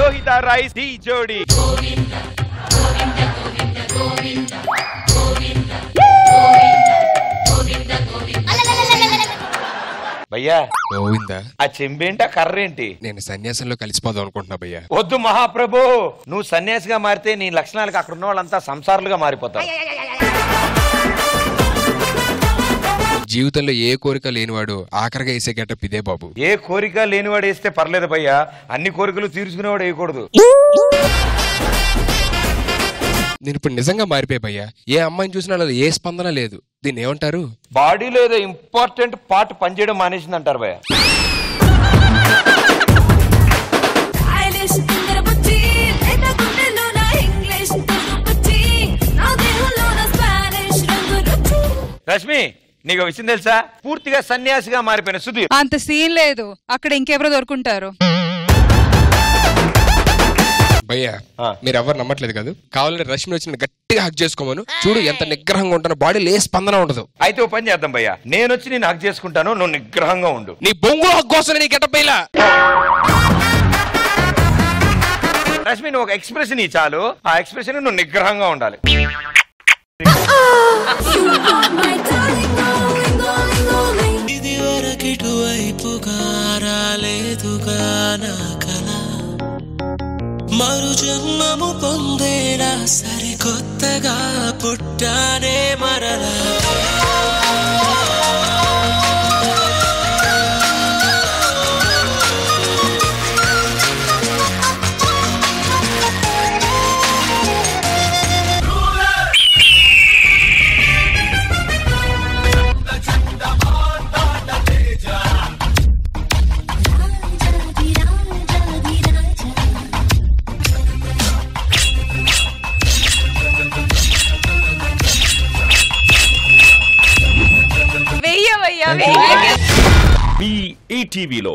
Lohitha rice D జోడి. భయ్యా గోవిందా, ఆ చెంబేంటి, ఆ కర్రేంటి? నేను సన్యాసంలో కలిసిపోదాం అనుకుంటున్నా భయ్యా. వద్దు మహాప్రభు, నువ్వు సన్యాసిగా మారితే నీ లక్షణాలకు అక్కడ ఉన్న వాళ్ళంతా సంసారులుగా మారిపోతారు. జీవితంలో ఏ కోరిక లేనివాడు ఆఖరిగా వేసే గెటప్ ఇదే బాబు. ఏ కోరిక లేనివాడు వేస్తే పర్లేదు భయ్యా, అన్ని కోరికలు తీర్చుకునేవాడు వేయకూడదు. నేను ఇప్పుడు నిజంగా మారిపోయా భయ్యా. ఏ అమ్మాయిని చూసినా నాలో ఏ స్పందన లేదు. దీన్ని ఏమంటారు? బాడీలో ఏదో ఇంపార్టెంట్ పార్ట్ పనిచేయడం మానేసింది అంటారు భయ్యా. రష్మి, నీకు విషయం తెలుసా? పూర్తిగా సన్యాసిగా మారిపోయిన సుధీర్. అంత సీన్ లేదు, అక్కడ ఇంకెవరో దొరుకుంటారు. భయ్యా మీరు ఎవరు నమ్మట్లేదు కదా, కావాలంటే రష్మి వచ్చిన గట్టిగా హక్ చేసుకోమను. చూడు ఎంత నిగ్రహంగా ఉంటాను, బాడీలో ఏ స్పందన ఉండదు. అయితే ఓ పని చేద్దాం భయ్యా, నేను వచ్చి నేను హక్ చేసుకుంటాను, నువ్వు నిగ్రహంగా ఉండు. నీ బొంగు హక్ కోసం నీ గెటప్ ఇలా. రష్మి, నువ్వు ఒక ఎక్స్ప్రెషన్ ఇ చాలు, ఆ ఎక్స్ప్రెషన్ నువ్వు నిగ్రహంగా ఉండాలి. ఇది వరకిటు వైపుగా రాలేదుగా నా కల, మరు జన్మము పొందేలా సరికొత్తగా పుట్టానే మరలా. వెయ్య ఈటీవీలో